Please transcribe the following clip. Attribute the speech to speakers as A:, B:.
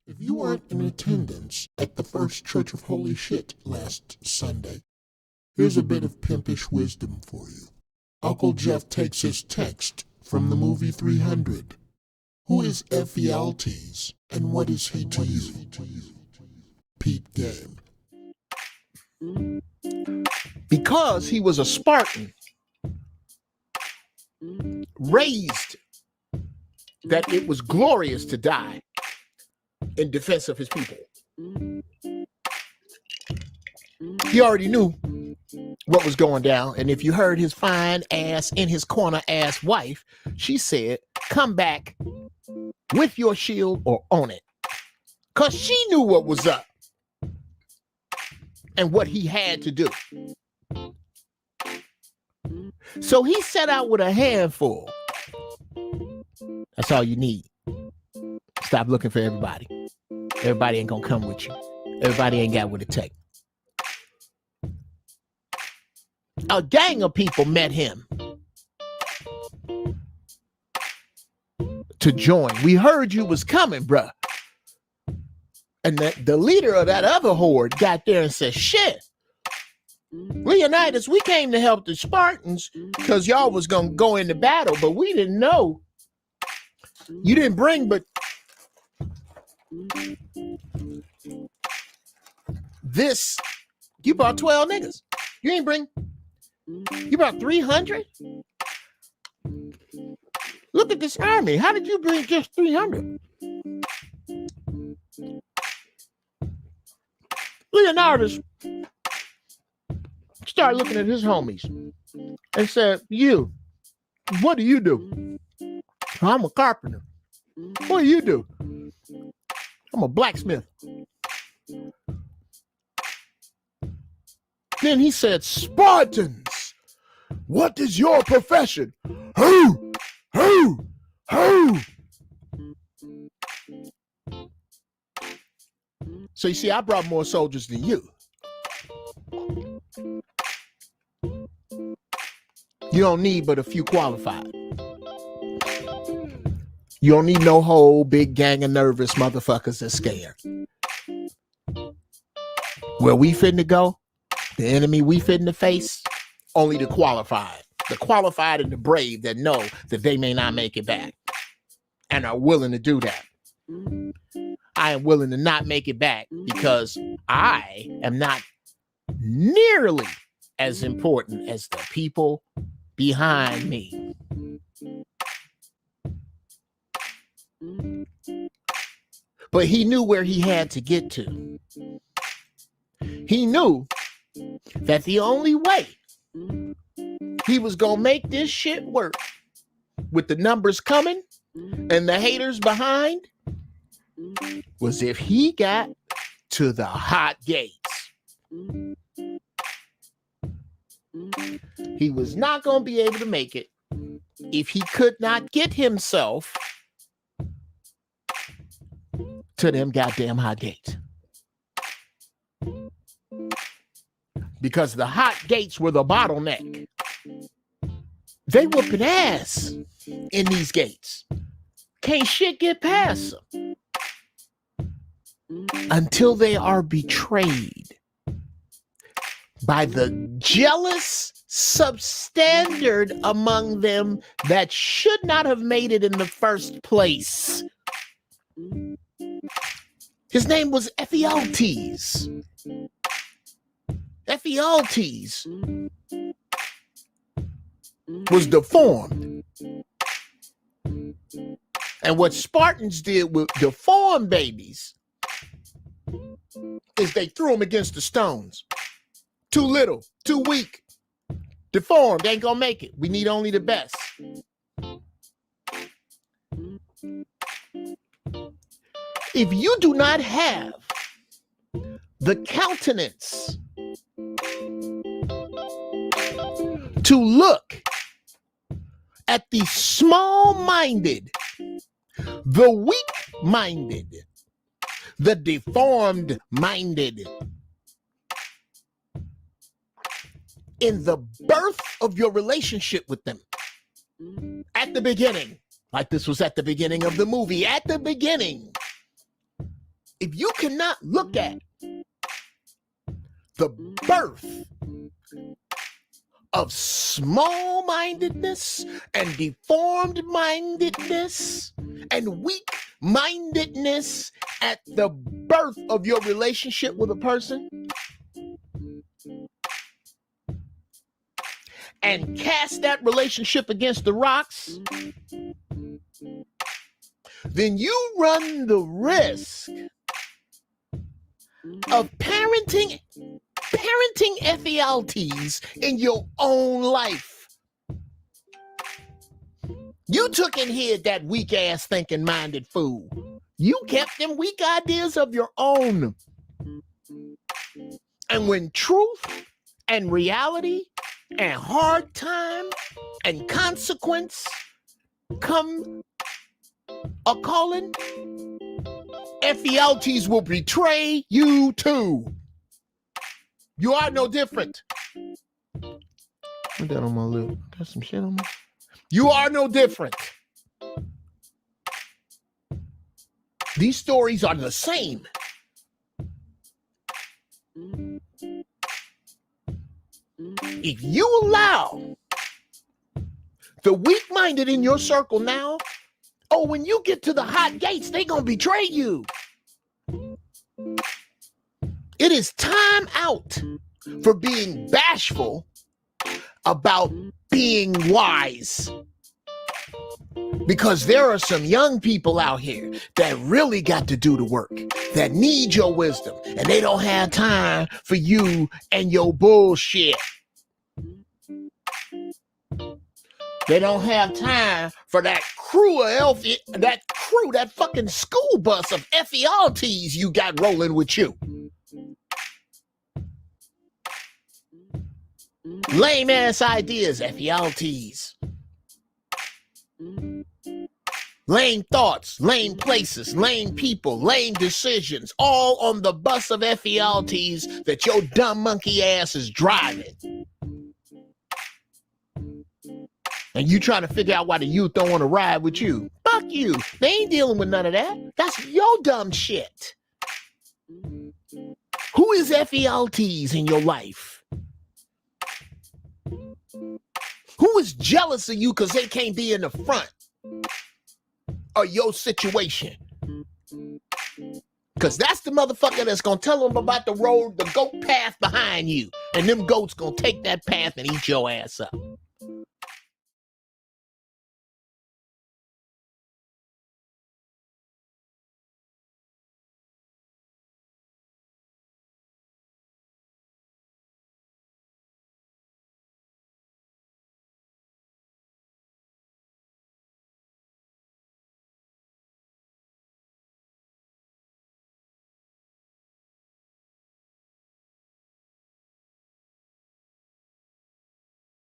A: If you weren't in attendance at the first Church of Holy Shit last Sunday, here's a bit of pimpish wisdom for you. Uncle Jeff takes his text from the movie 300. Who is EPHIALTES, and what is he to you? PEEP game.
B: Because he was a Spartan, raised that it was glorious to die in defense of his people. He already knew what was going down, and if you heard his fine ass in his corner ass wife, she said, come back with your shield or on it, because she knew what was up and what he had to do. So he set out with a handful. That's all you need. Stop looking for everybody. Everybody ain't gonna come with you. Everybody ain't got what it takes. A gang of people met him to join. We heard you was coming, bruh. And the leader of that other horde got there and said, shit, Leonidas, we came to help the Spartans because y'all was going to go into battle, but we didn't know. You didn't bring but this. You brought 12 niggas. You ain't bring. You brought 300? Look at this army. How did you bring just 300? Leonidas started looking at his homies and said, you, what do you do? I'm a carpenter. What do you do? I'm a blacksmith. Then he said, Spartans, what is your profession? Who? So you see, I brought more soldiers than you. You don't need but a few qualified. You don't need no whole big gang of nervous motherfuckers that's scared. Where we finna go, the enemy we finna face, only the qualified. The qualified and the brave that know that they may not make it back and are willing to do that. I am willing to not make it back because I am not nearly as important as the people behind me. But he knew where he had to get to. He knew that the only way he was gonna make this shit work with the numbers coming and the haters behind was if he got to the hot gates. He was not going to be able to make it if he could not get himself to them goddamn hot gates. Because the hot gates were the bottleneck. They whooping ass in these gates. Can't shit get past them until they are betrayed by the jealous substandard among them that should not have made it in the first place. His name was EPHIALTES. EPHIALTES was deformed. And what Spartans did with deformed babies is they threw them against the stones. Too little, too weak, deformed, ain't gonna make it. We need only the best. If you do not have the countenance to look at the small-minded, the weak-minded, the deformed-minded in the birth of your relationship with them at the beginning, like this was at the beginning of the movie, at the beginning, if you cannot look at the birth of small-mindedness and deformed-mindedness and weak-mindedness at the birth of your relationship with a person, and cast that relationship against the rocks, then you run the risk of parenting EPHIALTES in your own life. You took and hid that weak-ass thinking-minded fool. You kept them weak ideas of your own. And when truth and reality and hard time and consequence come a-calling, EPHIALTES will betray you too. You are no different. Put that on my lip. Got some shit on my... You are no different. These stories are the same. If you allow the weak-minded in your circle now, oh, when you get to the hot gates, they gonna betray you. It is time out for being bashful about being wise. Because there are some young people out here that really got to do the work, that need your wisdom, and they don't have time for you and your bullshit. They don't have time for that crew of that fucking school bus of EPHIALTES you got rolling with you. Lame ass ideas, EPHIALTES. Lame thoughts, lame places, lame people, lame decisions, all on the bus of EPHIALTES that your dumb monkey ass is driving. And you trying to figure out why the youth don't want to ride with you. Fuck you. They ain't dealing with none of that. That's your dumb shit. Who is EPHIALTES in your life? Who is jealous of you because they can't be in the front of your situation? Because that's the motherfucker that's going to tell them about the road, the goat path behind you. And them goats going to take that path and eat your ass up.